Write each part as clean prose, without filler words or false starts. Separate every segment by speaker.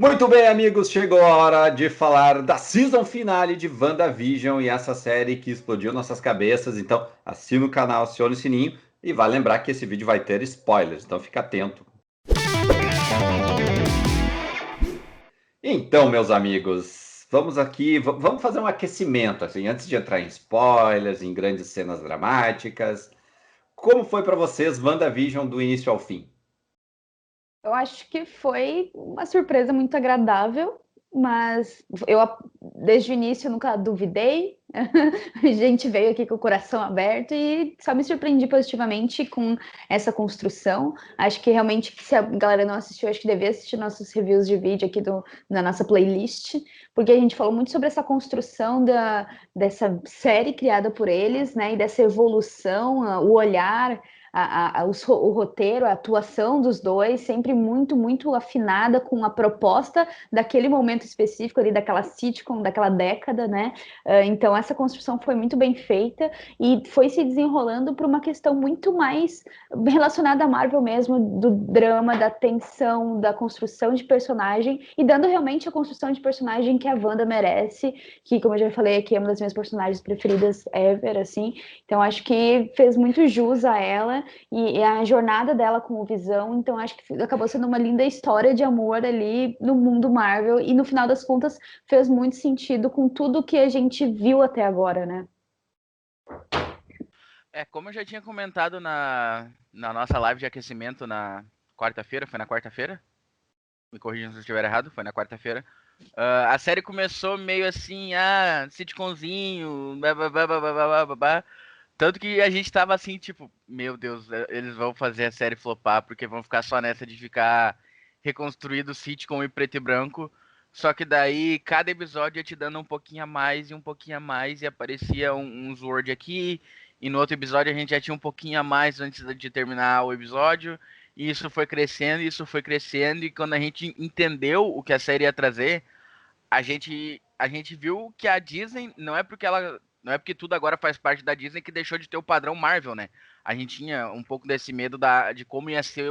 Speaker 1: Muito bem, amigos, chegou a hora de falar da season finale de WandaVision e essa série que explodiu nossas cabeças. Então, assina o canal, acione o sininho e vai lembrar que esse vídeo vai ter spoilers, então fica atento. Então, meus amigos, vamos aqui, vamos fazer um aquecimento, assim, antes de entrar em spoilers, em grandes cenas dramáticas. Como foi para vocês WandaVision do início ao fim?
Speaker 2: Eu acho que foi uma surpresa muito agradável, mas desde o início nunca duvidei. A gente veio aqui com o coração aberto e só me surpreendi positivamente com essa construção. Acho que realmente, se a galera não assistiu, acho que devia assistir nossos reviews de vídeo aqui na nossa playlist, porque a gente falou muito sobre essa construção dessa série criada por eles, né? E dessa evolução, o olhar o roteiro, a atuação dos dois, sempre muito, muito afinada com a proposta daquele momento específico ali, daquela sitcom, daquela década, né? Então, essa construção foi muito bem feita e foi se desenrolando por uma questão muito mais relacionada à Marvel mesmo, do drama, da tensão, da construção de personagem e dando realmente a construção de personagem que a Wanda merece, que, como eu já falei aqui, é uma das minhas personagens preferidas ever, assim. Então, acho que fez muito jus a ela e a jornada dela com o Visão, então acho que acabou sendo uma linda história de amor ali no mundo Marvel, e no final das contas fez muito sentido com tudo que a gente viu até agora, né?
Speaker 3: Como eu já tinha comentado na nossa live de aquecimento na quarta-feira, foi na quarta-feira? Me corrija se eu estiver errado, foi na quarta-feira. A série começou meio assim, sitcomzinho, babá. Tanto que a gente tava assim, tipo, meu Deus, eles vão fazer a série flopar, porque vão ficar só nessa de ficar reconstruído sitcom em preto e branco. Só que daí, cada episódio ia te dando um pouquinho a mais e um pouquinho a mais, e aparecia uns word aqui, e no outro episódio a gente já tinha um pouquinho a mais antes de terminar o episódio, e isso foi crescendo, e quando a gente entendeu o que a série ia trazer, a gente viu que a Disney não é porque tudo agora faz parte da Disney que deixou de ter o padrão Marvel, né? A gente tinha um pouco desse medo de como ia ser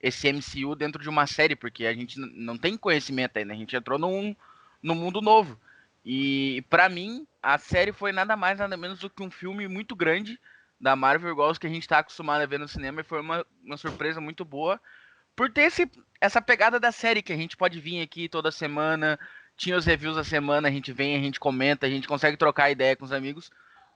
Speaker 3: esse MCU dentro de uma série, porque a gente não tem conhecimento ainda, a gente entrou num mundo novo. E pra mim, a série foi nada mais nada menos do que um filme muito grande da Marvel, igual os que a gente tá acostumado a ver no cinema, e foi uma surpresa muito boa por ter essa pegada da série que a gente pode vir aqui toda semana. Tinha os reviews da semana, a gente vem, a gente comenta, a gente consegue trocar ideia com os amigos.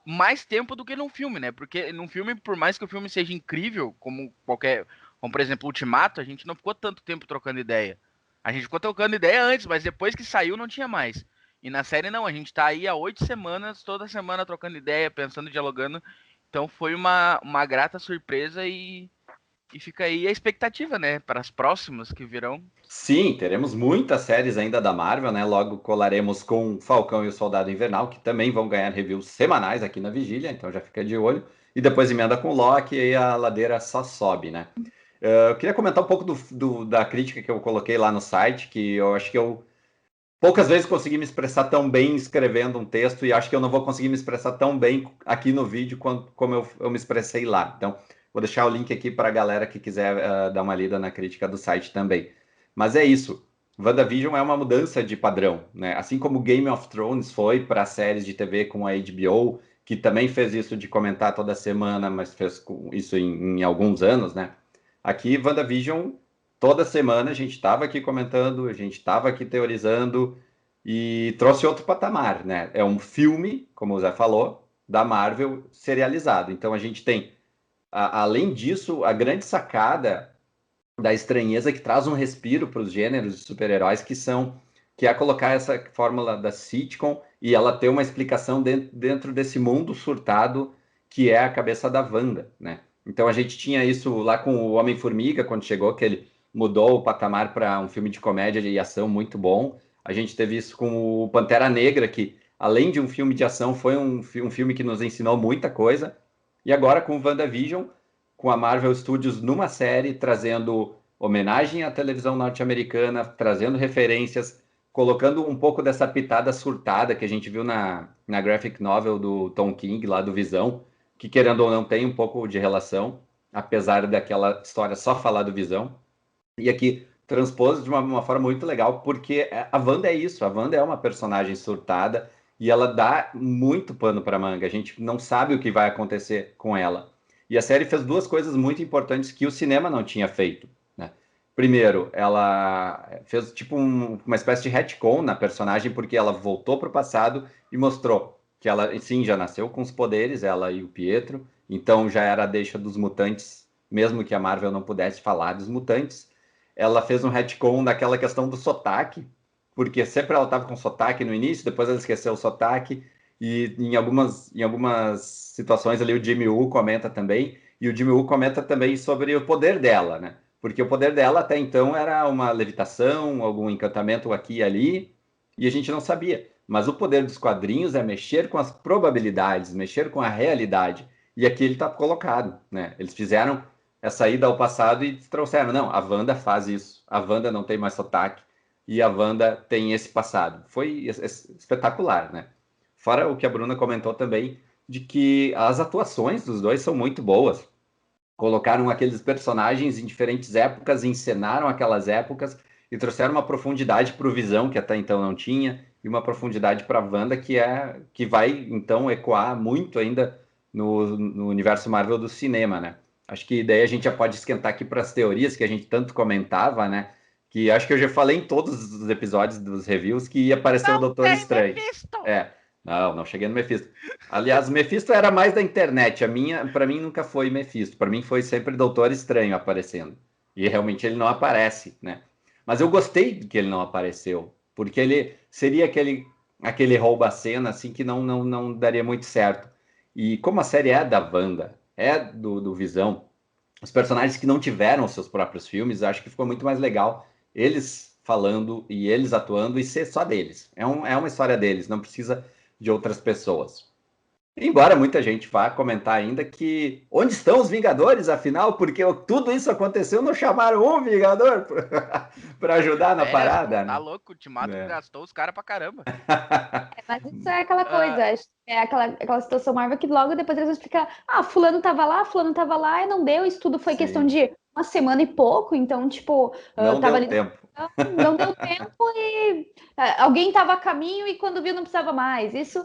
Speaker 3: Mais tempo do que num filme, né? Porque num filme, por mais que o filme seja incrível, como por exemplo Ultimato, a gente não ficou tanto tempo trocando ideia. A gente ficou trocando ideia antes, mas depois que saiu não tinha mais. E na série não, a gente tá aí há 8 semanas, toda semana trocando ideia, pensando, dialogando. Então foi uma grata surpresa e fica aí a expectativa, né, para as próximas que virão.
Speaker 1: Sim, teremos muitas séries ainda da Marvel, né? Logo colaremos com Falcão e o Soldado Invernal, que também vão ganhar reviews semanais aqui na Vigília, então já fica de olho. E depois emenda com Loki e aí a ladeira só sobe, né? Eu queria comentar um pouco da crítica que eu coloquei lá no site, que eu acho que eu poucas vezes consegui me expressar tão bem escrevendo um texto e acho que eu não vou conseguir me expressar tão bem aqui no vídeo como eu me expressei lá. Então, vou deixar o link aqui para a galera que quiser dar uma lida na crítica do site também. Mas é isso. WandaVision é uma mudança de padrão, né? Assim como Game of Thrones foi para séries de TV com a HBO, que também fez isso de comentar toda semana, mas fez isso em alguns anos, né? Aqui, WandaVision, toda semana a gente estava aqui comentando, a gente estava aqui teorizando e trouxe outro patamar, né? É um filme, como o Zé falou, da Marvel serializado. Então a gente tem, além disso, a grande sacada da estranheza que traz um respiro para os gêneros de super-heróis que é colocar essa fórmula da sitcom e ela ter uma explicação dentro desse mundo surtado que é a cabeça da Wanda, né? Então a gente tinha isso lá com o Homem-Formiga quando chegou, que ele mudou o patamar para um filme de comédia e ação muito bom. A gente teve isso com o Pantera Negra, que além de um filme de ação, foi um filme que nos ensinou muita coisa. E agora com o WandaVision, com a Marvel Studios numa série, trazendo homenagem à televisão norte-americana, trazendo referências, colocando um pouco dessa pitada surtada que a gente viu na graphic novel do Tom King, lá do Visão, que querendo ou não tem um pouco de relação, apesar daquela história só falar do Visão. E aqui transpôs de uma forma muito legal, porque a Wanda é isso, a Wanda é uma personagem surtada e ela dá muito pano para manga, a gente não sabe o que vai acontecer com ela. E a série fez duas coisas muito importantes que o cinema não tinha feito, né? Primeiro, ela fez tipo uma espécie de retcon na personagem, porque ela voltou para o passado e mostrou que ela, sim, já nasceu com os poderes, ela e o Pietro, então já era a deixa dos mutantes, mesmo que a Marvel não pudesse falar dos mutantes. Ela fez um retcon daquela questão do sotaque, porque sempre ela estava com sotaque no início, depois ela esqueceu o sotaque, e em algumas situações ali o Jimmy Woo comenta também, e o Jimmy Woo comenta também sobre o poder dela, né? Porque o poder dela até então era uma levitação, algum encantamento aqui e ali, e a gente não sabia. Mas o poder dos quadrinhos é mexer com as probabilidades, mexer com a realidade. E aqui ele está colocado, né? Eles fizeram essa ida ao passado e trouxeram, não, a Wanda faz isso, a Wanda não tem mais sotaque e a Wanda tem esse passado. Foi espetacular, né? Fora o que a Bruna comentou também, de que as atuações dos dois são muito boas. Colocaram aqueles personagens em diferentes épocas, encenaram aquelas épocas e trouxeram uma profundidade para o Visão que até então não tinha e uma profundidade para a Wanda que vai então ecoar muito ainda no universo Marvel do cinema, né? Acho que daí a gente já pode esquentar aqui para as teorias que a gente tanto comentava, né? Que acho que eu já falei em todos os episódios dos reviews que ia aparecer o
Speaker 3: Não
Speaker 1: Doutor
Speaker 3: tem
Speaker 1: Estranho.
Speaker 3: Mephisto!
Speaker 1: É, não cheguei no Mephisto. Aliás, o Mephisto era mais da internet. Para mim, nunca foi Mephisto. Para mim, foi sempre Doutor Estranho aparecendo. E realmente ele não aparece, né? Mas eu gostei que ele não apareceu, porque ele seria aquele rouba-cena assim que não daria muito certo. E como a série é da Wanda, é do Visão, os personagens que não tiveram seus próprios filmes, acho que ficou muito mais legal eles falando e eles atuando e ser só deles. É uma história deles, não precisa de outras pessoas. Embora muita gente vá comentar ainda que onde estão os Vingadores, afinal, porque tudo isso aconteceu, não chamaram um Vingador para ajudar na
Speaker 3: Férias, pô,
Speaker 1: parada,
Speaker 3: tá
Speaker 1: né?
Speaker 3: louco, o Ultimato
Speaker 1: É.
Speaker 3: gastou os caras pra caramba.
Speaker 2: Mas isso é aquela
Speaker 3: Ah,
Speaker 2: coisa, acho que é aquela situação Marvel que logo depois eles vão explicar, fulano tava lá e não deu, isso tudo foi questão
Speaker 1: Sim,
Speaker 2: de uma semana e pouco, então, tipo,
Speaker 1: não
Speaker 2: tava
Speaker 1: deu
Speaker 2: ali,
Speaker 1: tempo.
Speaker 2: não deu tempo e alguém tava a caminho e quando viu não precisava mais. Isso,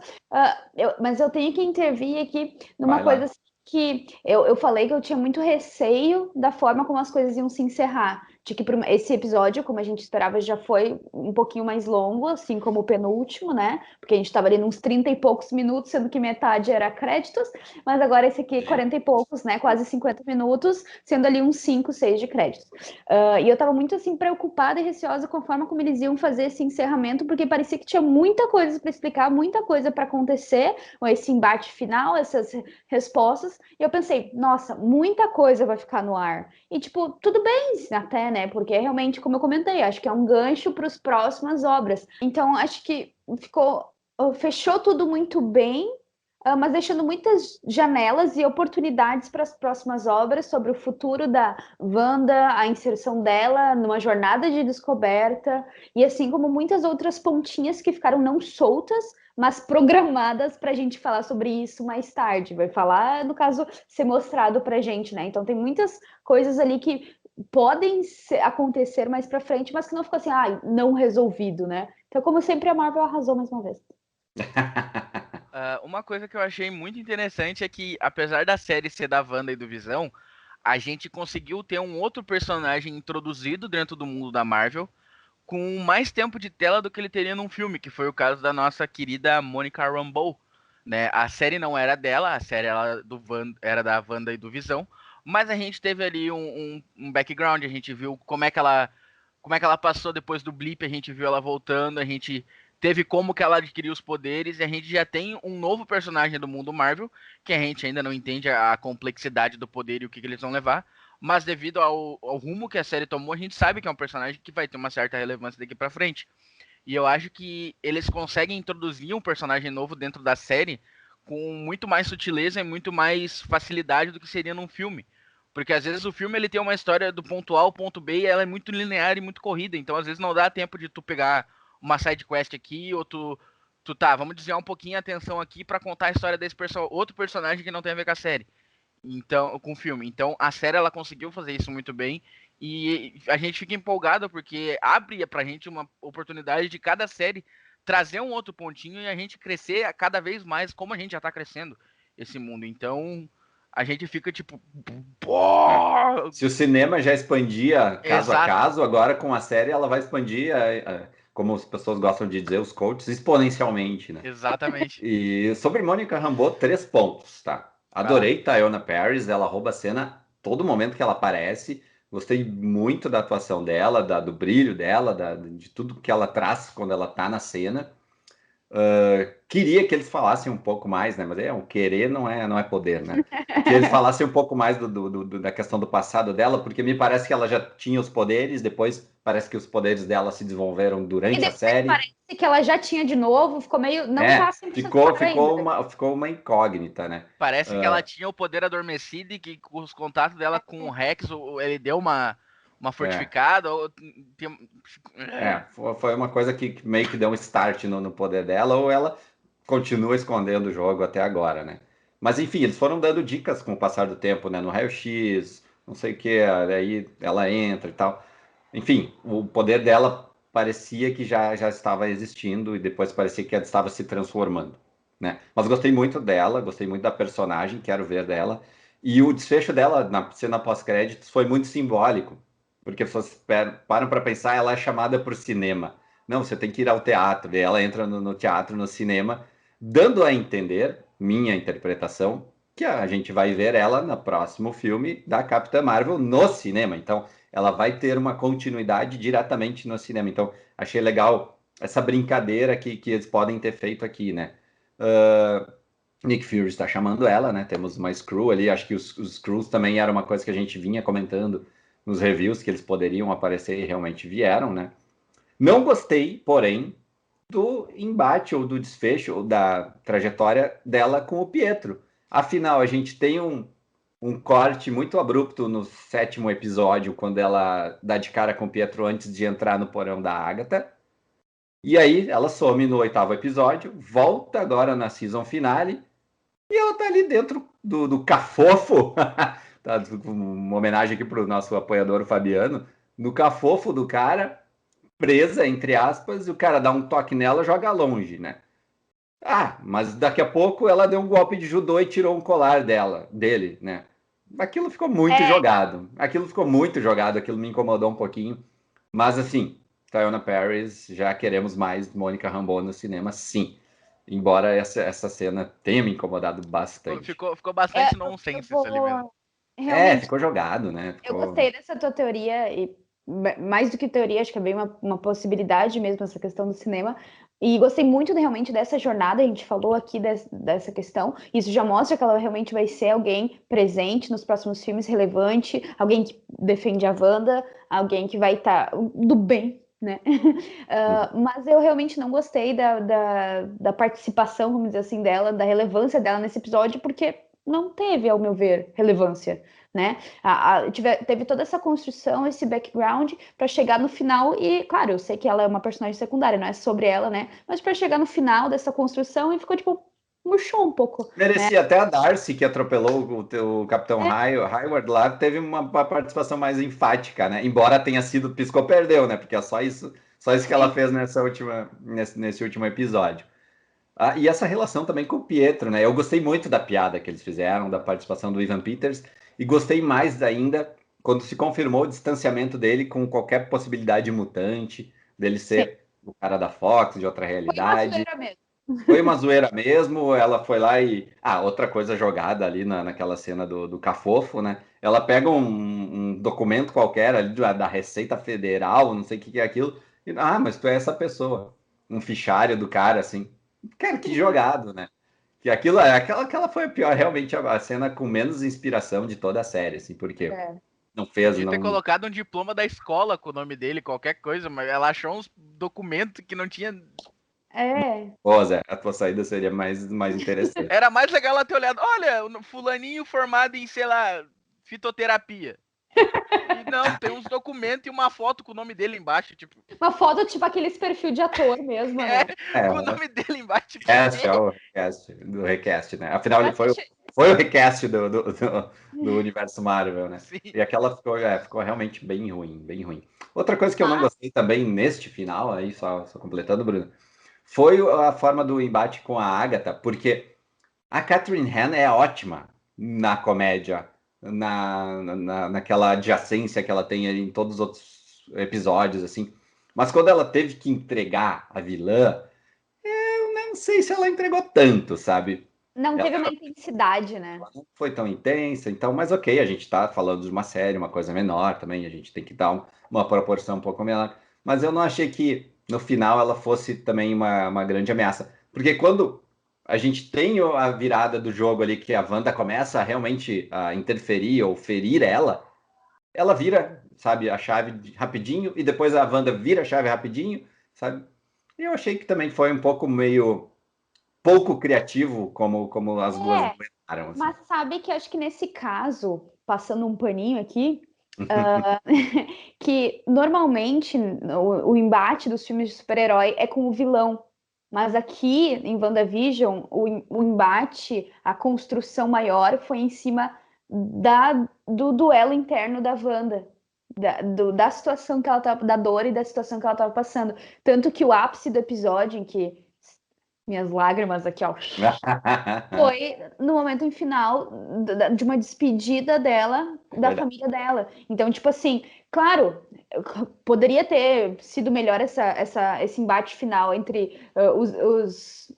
Speaker 2: mas eu tenho que intervir aqui numa
Speaker 1: Vai
Speaker 2: coisa
Speaker 1: lá.
Speaker 2: assim, que eu falei que eu tinha muito receio da forma como as coisas iam se encerrar. De que esse episódio, como a gente esperava, já foi um pouquinho mais longo, assim como o penúltimo, né? Porque a gente estava ali nos 30 e poucos minutos, sendo que metade era créditos, mas agora esse aqui,
Speaker 1: Sim.
Speaker 2: 40 e poucos, né? Quase 50 minutos, sendo ali uns 5, 6 de créditos. E eu estava muito, assim, preocupada e receosa com a forma como eles iam fazer esse encerramento, porque parecia que tinha muita coisa para explicar, muita coisa para acontecer, com esse embate final, essas respostas, e eu pensei, nossa, muita coisa vai ficar no ar. E, tipo, tudo bem até, né? Porque realmente, como eu comentei, acho que é um gancho para as próximas obras. Então, acho que fechou tudo muito bem, mas deixando muitas janelas e oportunidades para as próximas obras sobre o futuro da Wanda, a inserção dela numa jornada de descoberta, e assim como muitas outras pontinhas que ficaram não soltas, mas programadas para a gente falar sobre isso mais tarde. Vai falar, no caso, ser mostrado para a gente, né? Então tem muitas coisas ali que podem acontecer mais para frente, mas que não ficou assim, não resolvido, né? Então, como sempre, a Marvel arrasou mais uma vez.
Speaker 3: uma coisa que eu achei muito interessante é que, apesar da série ser da Wanda e do Visão, a gente conseguiu ter um outro personagem introduzido dentro do mundo da Marvel com mais tempo de tela do que ele teria num filme, que foi o caso da nossa querida Monica Rambeau, né? A série não era dela, a série era da Wanda e do Visão, mas a gente teve ali um background, a gente viu como é que ela passou depois do blip, a gente viu ela voltando, a gente teve como que ela adquiriu os poderes, e a gente já tem um novo personagem do mundo Marvel, que a gente ainda não entende a complexidade do poder e o que eles vão levar, mas devido ao rumo que a série tomou, a gente sabe que é um personagem que vai ter uma certa relevância daqui pra frente. E eu acho que eles conseguem introduzir um personagem novo dentro da série com muito mais sutileza e muito mais facilidade do que seria num filme. Porque às vezes o filme ele tem uma história do ponto A ao ponto B e ela é muito linear e muito corrida. Então às vezes não dá tempo de tu pegar uma side quest aqui ou vamos desviar um pouquinho a atenção aqui para contar a história desse outro personagem que não tem a ver com a série. Então, com o filme. Então, a série ela conseguiu fazer isso muito bem E a gente fica empolgado porque abre pra gente uma oportunidade de cada série trazer um outro pontinho e a gente crescer cada vez mais como a gente já tá crescendo esse mundo. Então, a gente fica tipo... Pô!
Speaker 1: Se o cinema já expandia caso a
Speaker 3: Exato.
Speaker 1: caso, agora com a série ela vai expandir, como as pessoas gostam de dizer, os coaches, exponencialmente, né?
Speaker 3: Exatamente.
Speaker 1: E sobre Mônica Rambeau, 3 pontos, tá?
Speaker 3: Vai lá.
Speaker 1: Adorei Teyonah Parris, ela rouba a cena todo momento que ela aparece. Gostei muito da atuação dela, do brilho dela, de tudo que ela traz quando ela tá na cena. Queria que eles falassem um pouco mais, né? Mas o querer não é poder, né? Que eles falassem um pouco mais da questão do passado dela, porque me parece que ela já tinha os poderes, depois parece que os poderes dela se desenvolveram
Speaker 2: E
Speaker 1: durante a
Speaker 2: depois
Speaker 1: série.
Speaker 2: parece que ela já tinha de novo, ficou meio. Não tá 100% claro ainda.
Speaker 1: Ficou uma incógnita, né?
Speaker 3: Parece que ela tinha o poder adormecido e que com os contatos dela com o Rex, ele deu uma fortificada.
Speaker 1: Foi uma coisa que meio que deu um start no poder dela, ou ela continua escondendo o jogo até agora, né? Mas enfim, eles foram dando dicas com o passar do tempo, né? No raio-x, não sei o que, aí ela entra e tal. Enfim, o poder dela parecia que já estava existindo e depois parecia que ela estava se transformando, né? Mas gostei muito dela, gostei muito da personagem, quero ver dela. E o desfecho dela na cena pós-créditos foi muito simbólico, porque vocês param para pensar, ela é chamada para o cinema. Não, você tem que ir ao teatro, e ela entra no teatro, no cinema, dando a entender, minha interpretação, que a gente vai ver ela no próximo filme da Capitã Marvel no cinema. Então, ela vai ter uma continuidade diretamente no cinema. Então, achei legal essa brincadeira que eles podem ter feito aqui, né? Nick Fury está chamando ela, né? Temos uma Skrull ali, acho que os Skrulls também era uma coisa que a gente vinha comentando nos reviews, que eles poderiam aparecer e realmente vieram, né? Não gostei, porém, do embate ou do desfecho ou da trajetória dela com o Pietro. Afinal, a gente tem um corte muito abrupto no 7º episódio, quando ela dá de cara com o Pietro antes de entrar no porão da Agatha. E aí ela some no 8º episódio, volta agora na season finale, e ela tá ali dentro do cafofo, tá, uma homenagem aqui pro nosso apoiador Fabiano, no cafofo do cara, presa, entre aspas, e o cara dá um toque nela e joga longe, né? Mas daqui a pouco ela deu um golpe de judô e tirou um colar dele, né? Aquilo ficou muito jogado. Aquilo me incomodou um pouquinho. Mas assim, Teyonah Parris, já queremos mais Mônica Rambeau no cinema, sim. Embora essa cena tenha me incomodado bastante.
Speaker 3: Ficou bastante nonsense ali mesmo.
Speaker 2: Realmente,
Speaker 1: Ficou jogado, né?
Speaker 2: eu gostei dessa tua teoria, e mais do que teoria, acho que é bem uma possibilidade mesmo essa questão do cinema. E gostei muito realmente dessa jornada, a gente falou aqui dessa questão. Isso já mostra que ela realmente vai ser alguém presente nos próximos filmes, relevante, alguém que defende a Wanda, alguém que vai estar do bem, né? Mas eu realmente não gostei da participação, vamos dizer assim, dela, da relevância dela nesse episódio, porque não teve, ao meu ver, relevância, né? Teve toda essa construção, esse background para chegar no final e, claro, eu sei que ela é uma personagem secundária, não é sobre ela, né? Mas para chegar no final dessa construção e ficou tipo murchou um pouco.
Speaker 1: Merecia até a Darcy, que atropelou o Capitão Hayward lá, teve uma participação mais enfática, né? Embora tenha sido piscou, perdeu, né? Porque é só isso que ela fez nesse último episódio. E essa relação também com o Pietro, né? Eu gostei muito da piada que eles fizeram, da participação do Evan Peters, e gostei mais ainda quando se confirmou o distanciamento dele com qualquer possibilidade mutante, dele ser o cara da Fox, de outra realidade. Foi uma zoeira mesmo, ela foi lá e... outra coisa jogada ali naquela cena do cafofo, né? Ela pega um documento qualquer ali da Receita Federal, não sei o que é aquilo, e, mas tu é essa pessoa. Um fichário do cara, assim. Cara, que jogado, né? Que aquela foi a pior, realmente, a cena com menos inspiração de toda a série, assim, porque não fez...
Speaker 3: Podia ter colocado um diploma da escola com o nome dele, qualquer coisa, mas ela achou uns documentos que não tinha...
Speaker 1: Zé, a tua saída seria mais interessante.
Speaker 3: Era mais legal ela ter olhado, olha, fulaninho formado em, sei lá, fitoterapia. E não, tem uns documentos e uma foto com o nome dele embaixo, tipo...
Speaker 2: Uma foto, tipo, aqueles perfil de ator mesmo, né?
Speaker 3: Com o nome dele embaixo. Tipo,
Speaker 1: É o recast do recast, né? Afinal, ele foi Foi o recast do universo Marvel, né?
Speaker 3: Sim.
Speaker 1: E aquela ficou realmente bem ruim, bem ruim. Outra coisa que eu não
Speaker 2: Ah.
Speaker 1: gostei também neste final, aí só completando, Bruno, foi a forma do embate com a Agatha, porque a Catherine Han é ótima na comédia, naquela adjacência que ela tem ali em todos os outros episódios, assim. Mas quando ela teve que entregar a vilã, eu não sei se ela entregou tanto, sabe?
Speaker 2: Não
Speaker 1: Ela
Speaker 2: teve uma intensidade, né?
Speaker 1: não foi tão intensa, então, mas ok, a gente tá falando de uma série, uma coisa menor também, a gente tem que dar uma proporção um pouco menor. Mas eu não achei que no final ela fosse também uma grande ameaça. Porque quando a gente tem a virada do jogo ali, que a Wanda começa a realmente a interferir ou ferir ela vira, sabe, a chave rapidinho, e depois a Wanda vira a chave rapidinho, sabe? E eu achei que também foi um pouco meio pouco criativo, como as duas
Speaker 2: É,
Speaker 1: aguentaram, assim.
Speaker 2: mas sabe que acho que nesse caso, passando um paninho aqui, que normalmente o embate dos filmes de super-herói é com o vilão. Mas aqui em WandaVision, o embate, a construção maior foi em cima do duelo interno da Wanda. Da situação que ela tava, da dor e da situação que ela estava passando. Tanto que o ápice do episódio, em que minhas lágrimas aqui, ó, foi no momento em final de uma despedida dela, da
Speaker 1: Verdade.
Speaker 2: família dela. Então, tipo assim, claro, poderia ter sido melhor esse embate final entre os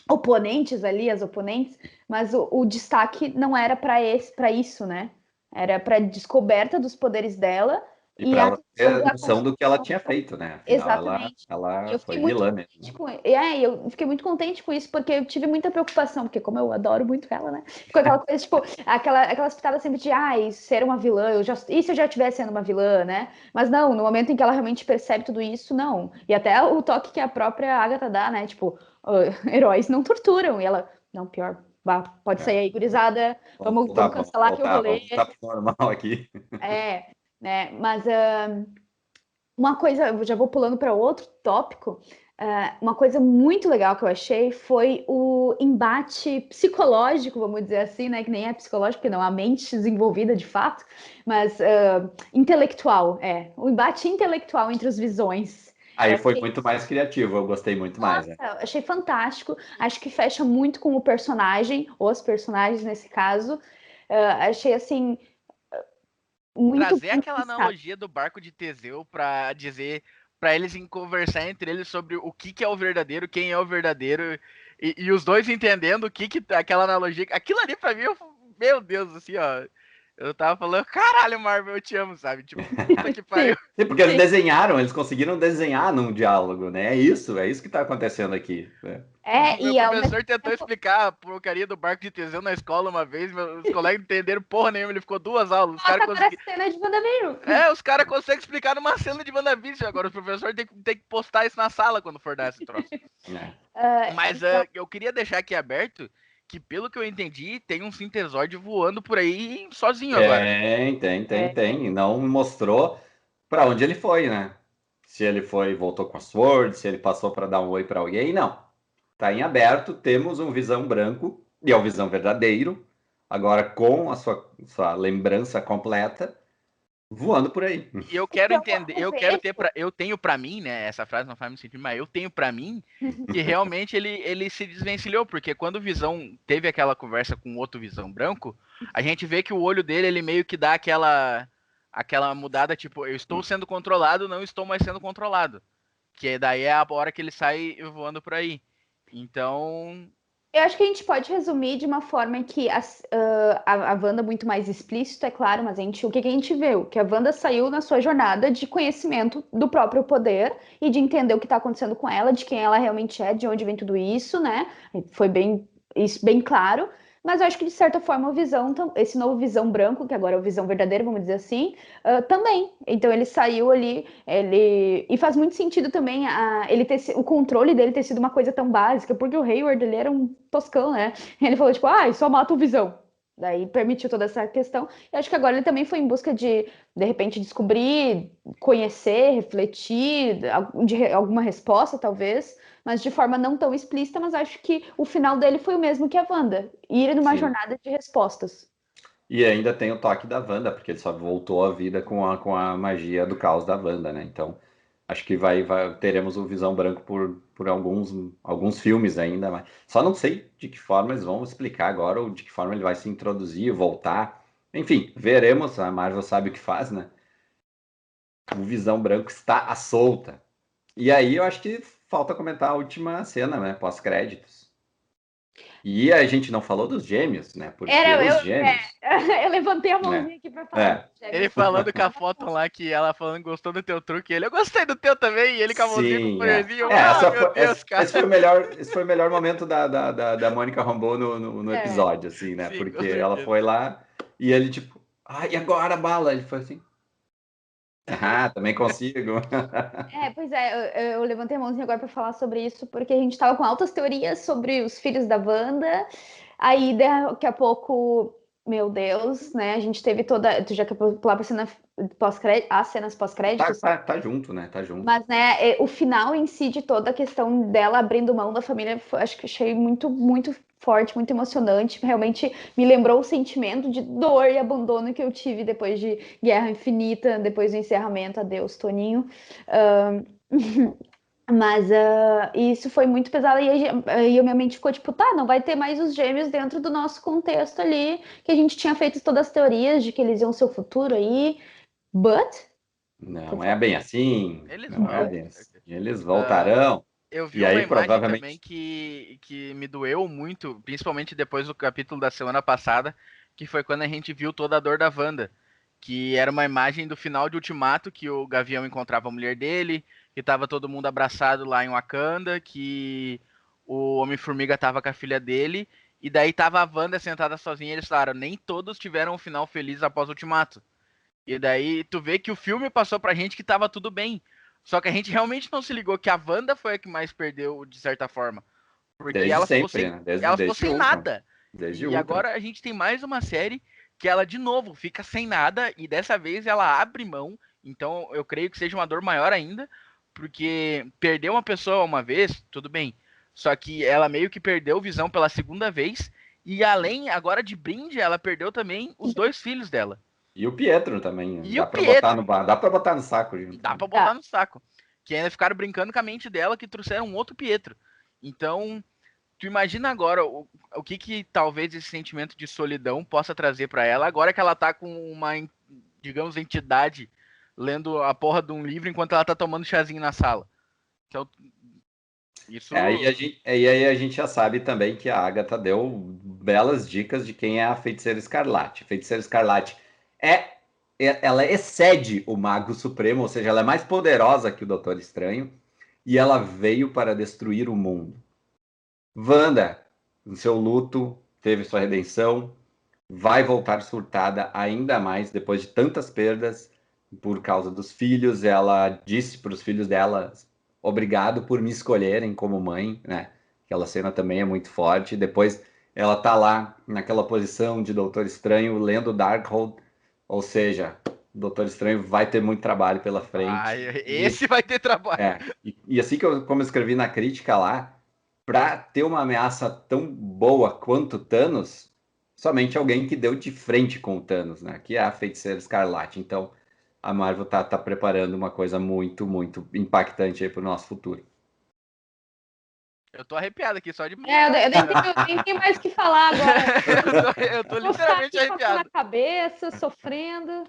Speaker 2: oponentes ali, as oponentes, mas o destaque não era para isso, né? Era para descoberta dos poderes dela
Speaker 1: E
Speaker 2: e
Speaker 1: para
Speaker 2: a
Speaker 1: ela ter
Speaker 2: questão
Speaker 1: a
Speaker 2: da
Speaker 1: noção do que ela
Speaker 2: construção.
Speaker 1: tinha feito, né? Afinal,
Speaker 2: Exatamente. E
Speaker 1: ela
Speaker 2: eu
Speaker 1: foi
Speaker 2: fiquei muito
Speaker 1: vilã mesmo.
Speaker 2: contente eu fiquei muito contente com isso, porque eu tive muita preocupação, porque como eu adoro muito ela, né? Ficou aquela coisa, tipo, aquelas pitadas sempre de, ser uma vilã, e se eu já estivesse sendo uma vilã, né? Mas não, no momento em que ela realmente percebe tudo isso, não. E até o toque que a própria Agatha dá, né? Tipo, heróis não torturam. E ela, não, pior, pode sair aí, gurizada, vamos cancelar aqui o rolê.
Speaker 1: Vamos voltar pro normal aqui.
Speaker 2: Né? Mas uma coisa, eu já vou pulando para outro tópico. Uma coisa muito legal que eu achei foi o embate psicológico, vamos dizer assim, né? Que nem é psicológico, porque não há mente desenvolvida de fato, mas intelectual, o embate intelectual entre os visões.
Speaker 1: Aí foi muito mais criativo, eu gostei muito mais, né?
Speaker 2: Nossa, achei fantástico. Acho que fecha muito com o personagem, os personagens nesse caso. Achei assim muito
Speaker 3: Trazer
Speaker 2: bem
Speaker 3: aquela
Speaker 2: pensado.
Speaker 3: analogia do barco de Teseu pra dizer, pra eles conversar entre eles sobre o que é o verdadeiro, quem é o verdadeiro, e os dois entendendo o que aquela analogia. Aquilo ali pra mim, meu Deus, assim, ó. Eu tava falando, caralho, Marvel, eu te amo, sabe? Tipo, puta que pariu.
Speaker 1: Sim, porque eles
Speaker 2: Sim.
Speaker 1: desenharam, eles conseguiram desenhar num diálogo, né? É isso que tá acontecendo aqui, né?
Speaker 3: O meu
Speaker 2: E ao mesmo
Speaker 3: professor tentou
Speaker 2: tempo,
Speaker 3: explicar a porcaria do barco de Teseu na escola uma vez, os colegas não entenderam porra nenhuma, ele ficou 2 aulas.
Speaker 2: nossa, agora a cena de WandaVision.
Speaker 3: Os caras conseguem explicar numa cena de WandaVision. Agora o professor tem que postar isso na sala quando for dar esse troço.
Speaker 1: É.
Speaker 3: Mas
Speaker 2: Então,
Speaker 3: eu queria deixar aqui aberto que, pelo que eu entendi, tem um Sintezord voando por aí sozinho agora.
Speaker 1: Tem. Não mostrou para onde ele foi, né? Se ele foi, voltou com a Sword, se ele passou para dar um oi para alguém, não. Tá em aberto, temos um Visão Branco, e é o Visão verdadeiro, agora com a sua lembrança completa, voando por aí.
Speaker 3: E eu
Speaker 2: o
Speaker 3: quero
Speaker 2: que
Speaker 3: entender,
Speaker 2: eu vejo,
Speaker 3: eu tenho pra mim, né? Essa frase não faz muito sentido, mas eu tenho pra mim que realmente ele se desvencilhou, porque quando o Visão teve aquela conversa com o outro Visão branco, a gente vê que o olho dele, ele meio que dá aquela mudada, tipo, eu estou sendo controlado, não estou mais sendo controlado. Que daí é a hora que ele sai voando por aí. Então,
Speaker 2: eu acho que a gente pode resumir de uma forma em que a Wanda é muito mais explícito, é claro, mas o que a gente viu? Que a Wanda saiu na sua jornada de conhecimento do próprio poder e de entender o que está acontecendo com ela, de quem ela realmente é, de onde vem tudo isso, né? Foi isso bem claro. Mas eu acho que, de certa forma, esse novo Visão branco, que agora é o Visão verdadeiro, vamos dizer assim, também. Então ele saiu ali, e faz muito sentido também o controle dele ter sido uma coisa tão básica, porque o Hayward ele era um toscão, né? Ele falou tipo, só mata o Visão. Daí permitiu toda essa questão. E acho que agora ele também foi em busca de repente, descobrir, conhecer, refletir, de alguma resposta, talvez, mas de forma não tão explícita, mas acho que o final dele foi o mesmo que a Wanda, ir numa jornada de respostas.
Speaker 1: E ainda tem o toque da Wanda, porque ele só voltou à vida com a magia do caos da Wanda, né? Então, acho que teremos o Visão Branco por alguns filmes ainda, mas só não sei de que forma eles vão explicar agora, ou de que forma ele vai se introduzir, voltar. Enfim, veremos, a Marvel sabe o que faz, né? O Visão Branco está à solta. E aí eu acho que falta comentar a última cena, né? Pós-créditos. E a gente não falou dos gêmeos, né? Porque os gêmeos...
Speaker 2: eu levantei a mãozinha aqui pra falar.
Speaker 3: Ele falando com a foto lá, que ela falando que gostou do teu truque. Eu gostei do teu também. E ele com a mãozinha com o poderzinho. Meu Deus, cara.
Speaker 1: Esse foi o melhor momento da Mônica Rambeau no episódio, assim, né?
Speaker 3: Sim,
Speaker 1: porque ela foi lá e ele, tipo, e agora, bala? Ele foi assim... também consigo.
Speaker 2: Pois é, eu levantei a mãozinha agora para falar sobre isso, porque a gente estava com altas teorias sobre os filhos da Wanda, aí daqui a pouco, meu Deus, né, a gente teve tu já quer pular para cena as cenas pós-créditos?
Speaker 1: Tá junto, né, tá junto.
Speaker 2: Mas, né, o final em si de toda a questão dela abrindo mão da família, acho que achei muito, muito forte, muito emocionante. Realmente me lembrou o sentimento de dor e abandono que eu tive depois de Guerra Infinita, depois do encerramento. Adeus, Toninho. Mas isso foi muito pesado e a minha mente ficou tipo, não vai ter mais os gêmeos dentro do nosso contexto ali, que a gente tinha feito todas as teorias de que eles iam ser o futuro aí,
Speaker 1: Não é bem assim. Eles voltarão.
Speaker 3: Eu vi
Speaker 1: e aí,
Speaker 3: uma imagem também que me doeu muito, principalmente depois do capítulo da semana passada, que foi quando a gente viu toda a dor da Wanda. Que era uma imagem do final de Ultimato, que o Gavião encontrava a mulher dele, que tava todo mundo abraçado lá em Wakanda, que o Homem-Formiga tava com a filha dele, e daí tava a Wanda sentada sozinha, e eles falaram, nem todos tiveram um final feliz após o Ultimato. E daí tu vê que o filme passou pra gente que tava tudo bem. Só que a gente realmente não se ligou que a Wanda foi a que mais perdeu, de certa forma. Porque
Speaker 1: desde
Speaker 3: ela
Speaker 1: sempre,
Speaker 3: ficou sem,
Speaker 1: né?
Speaker 3: ela ficou sem nada.
Speaker 1: E
Speaker 3: agora a gente tem mais uma série que ela, de novo, fica sem nada. E dessa vez ela abre mão. Então eu creio que seja uma dor maior ainda. Porque perder uma pessoa uma vez, tudo bem. Só que ela meio que perdeu Visão pela segunda vez. E além, agora de brinde, ela perdeu também os 2 filhos dela.
Speaker 1: E o Pietro também.
Speaker 3: E
Speaker 1: dá pra botar no saco. Gente.
Speaker 3: Dá pra botar no saco. Que ainda ficaram brincando com a mente dela, que trouxeram um outro Pietro. Então, tu imagina agora o que talvez esse sentimento de solidão possa trazer para ela, agora que ela tá com uma, digamos, entidade lendo a porra de um livro enquanto ela tá tomando chazinho na sala. Então, isso...
Speaker 1: aí a gente já sabe também que a Agatha deu belas dicas de quem é a Feiticeira Escarlate. A Feiticeira Escarlate ela excede o Mago Supremo, ou seja, ela é mais poderosa que o Doutor Estranho, e ela veio para destruir o mundo. Wanda, no seu luto, teve sua redenção, vai voltar surtada ainda mais depois de tantas perdas por causa dos filhos. Ela disse para os filhos dela, obrigado por me escolherem como mãe, né? Aquela cena também é muito forte. Depois ela tá lá naquela posição de Doutor Estranho lendo Darkhold, ou seja, o Doutor Estranho vai ter muito trabalho pela frente.
Speaker 3: Esse vai ter trabalho.
Speaker 1: E assim como eu escrevi na crítica lá, para ter uma ameaça tão boa quanto Thanos, somente alguém que deu de frente com o Thanos, né? Que é a Feiticeira Escarlate. Então, a Marvel tá preparando uma coisa muito, muito impactante aí pro nosso futuro.
Speaker 3: Eu tô arrepiado aqui só de...
Speaker 2: Eu nem tenho mais o que falar agora.
Speaker 3: eu tô literalmente arrepiado.
Speaker 2: Na cabeça, sofrendo.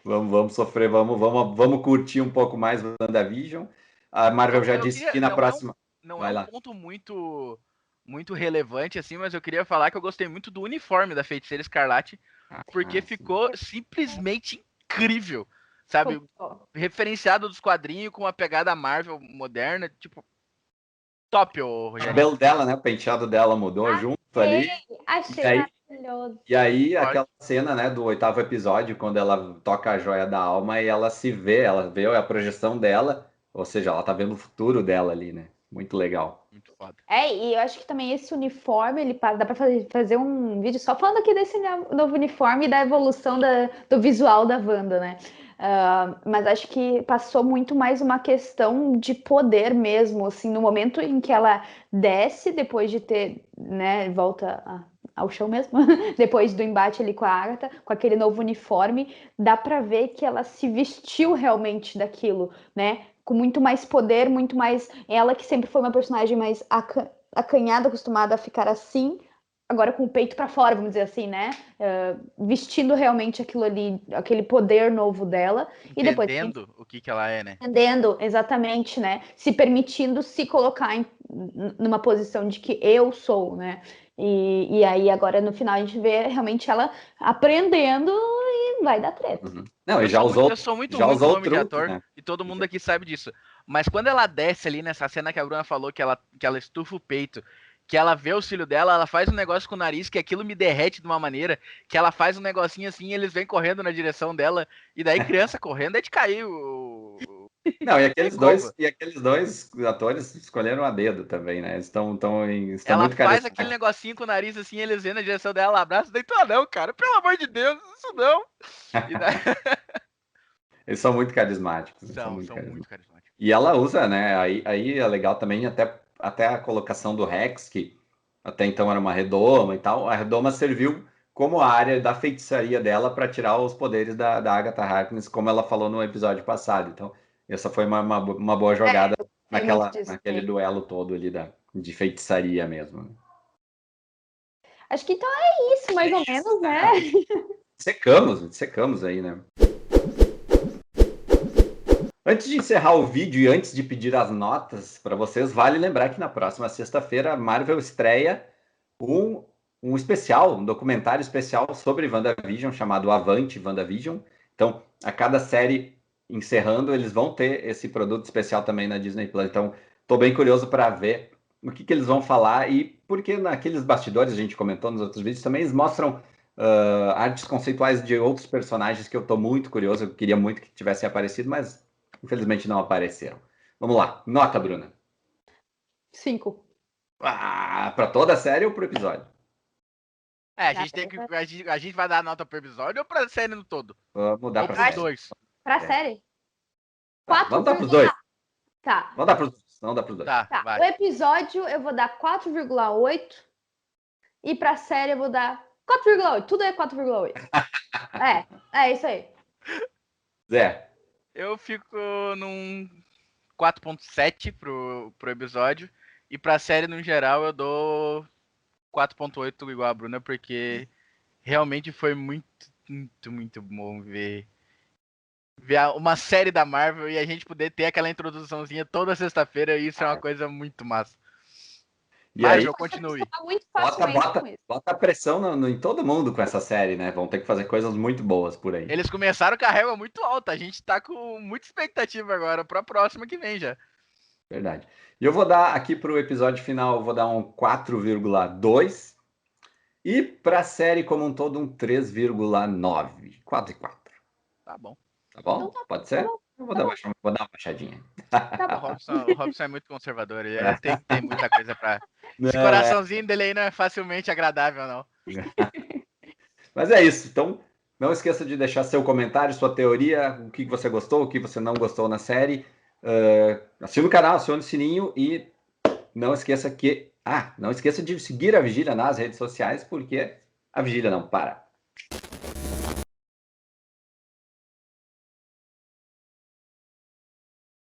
Speaker 1: Vamos sofrer, vamos curtir um pouco mais o WandaVision. A Marvel já disse que na próxima...
Speaker 3: Não é um ponto muito relevante, assim, mas eu queria falar que eu gostei muito do uniforme da Feiticeira Escarlate, porque ficou simplesmente incrível, sabe? Referenciado dos quadrinhos com uma pegada Marvel moderna, tipo, top, Rogério.
Speaker 1: O cabelo dela, né? O penteado dela mudou junto ali.
Speaker 2: Achei maravilhoso.
Speaker 1: E aí, aquela cena, né, do 8º episódio, quando ela toca a joia da alma e ela vê a projeção dela, ou seja, ela tá vendo o futuro dela ali, né? Muito legal.
Speaker 3: Muito foda.
Speaker 2: E eu acho que também esse uniforme, dá pra fazer um vídeo só falando aqui desse novo uniforme e da evolução do visual da Wanda, né? Mas acho que passou muito mais uma questão de poder mesmo, assim, no momento em que ela desce, depois de ter, né, volta ao chão mesmo, depois do embate ali com a Agatha, com aquele novo uniforme, dá pra ver que ela se vestiu realmente daquilo, né? Com muito mais poder, muito mais... Ela que sempre foi uma personagem mais acanhada, acostumada a ficar assim, agora com o peito para fora, vamos dizer assim, né? Vestindo realmente aquilo ali, aquele poder novo dela.
Speaker 3: Entendendo o que ela é, né?
Speaker 2: Entendendo, exatamente, né? Se permitindo se colocar numa posição de que eu sou, né? E aí agora no final a gente vê realmente ela aprendendo e vai dar treta.
Speaker 1: Uhum. Não, eu
Speaker 3: sou muito
Speaker 1: já
Speaker 3: ruim com
Speaker 1: usou
Speaker 3: o
Speaker 1: o
Speaker 3: nome de
Speaker 1: truque,
Speaker 3: ator
Speaker 1: né?
Speaker 3: e todo mundo aqui sabe disso. Mas quando ela desce ali nessa cena que a Bruna falou que ela estufa o peito, que ela vê o cílio dela, ela faz um negócio com o nariz que aquilo me derrete de uma maneira que ela faz um negocinho assim e eles vêm correndo na direção dela e daí criança correndo é de cair
Speaker 1: Não, e aqueles dois atores escolheram a dedo também, né? Estão
Speaker 3: ela
Speaker 1: muito
Speaker 3: faz aquele
Speaker 1: carismáticos.
Speaker 3: negocinho com o nariz assim, eles vêm na direção dela, abraça, daí tu, não, cara, pelo amor de Deus, isso não. E daí...
Speaker 1: Eles são muito carismáticos.
Speaker 3: São muito carismáticos.
Speaker 1: E ela usa, né? Aí é legal também até a colocação do Rex, que até então era uma redoma e tal. A redoma serviu como área da feitiçaria dela para tirar os poderes da Agatha Harkness, como ela falou no episódio passado. Então, essa foi uma boa jogada naquele duelo todo ali de feitiçaria mesmo. Né?
Speaker 2: Acho que então é isso, mais ou menos, né?
Speaker 1: Secamos aí, né? Antes de encerrar o vídeo e antes de pedir as notas para vocês, vale lembrar que na próxima sexta-feira a Marvel estreia um especial, um documentário especial sobre WandaVision, chamado Avante WandaVision. Então, a cada série encerrando, eles vão ter esse produto especial também na Disney Plus. Então, estou bem curioso para ver o que eles vão falar e porque naqueles bastidores, a gente comentou nos outros vídeos, também eles mostram artes conceituais de outros personagens que eu estou muito curioso. Eu queria muito que tivessem aparecido, mas infelizmente não apareceram. Vamos lá. Nota, Bruna.
Speaker 2: 5.
Speaker 1: Para toda a série ou pro episódio?
Speaker 3: A gente vai dar nota pro episódio ou pra série no todo?
Speaker 1: Vamos dar
Speaker 3: ou
Speaker 1: pra
Speaker 3: pros
Speaker 1: série.
Speaker 3: dois?
Speaker 2: Pra série?
Speaker 1: Tá, vamos dar pros dois.
Speaker 2: Tá.
Speaker 1: Vamos dar pros dois.
Speaker 2: Tá. O episódio eu vou dar 4,8 e pra série eu vou dar 4,8. Tudo é 4,8. É isso aí.
Speaker 1: Zé.
Speaker 3: Eu fico num 4,7 pro episódio e pra série no geral eu dou 4,8 igual a Bruna, porque realmente foi muito bom ver uma série da Marvel e a gente poder ter aquela introduçãozinha toda sexta-feira, isso é uma coisa muito massa.
Speaker 1: E
Speaker 3: Marvel,
Speaker 1: aí,
Speaker 3: continue.
Speaker 2: Muito
Speaker 1: bota pressão em todo mundo com essa série, né? Vão ter que fazer coisas muito boas por aí.
Speaker 3: Eles começaram com a régua muito alta, a gente tá com muita expectativa agora pra próxima que vem já.
Speaker 1: Verdade. E eu vou dar aqui pro episódio final, eu vou dar um 4,2 e pra série como um todo um 3,9. 4 e 4.
Speaker 3: Tá bom.
Speaker 1: Tá bom?
Speaker 2: Então
Speaker 1: Pode ser? Eu vou dar uma baixadinha.
Speaker 3: O Robson é muito conservador, ele tem muita coisa pra... Esse coraçãozinho dele aí não é facilmente agradável, não.
Speaker 1: Mas é isso. Então, não esqueça de deixar seu comentário, sua teoria, o que você gostou, o que você não gostou na série. Assine o canal, acione o sininho e não esqueça de seguir a Vigília nas redes sociais, porque a Vigília não para.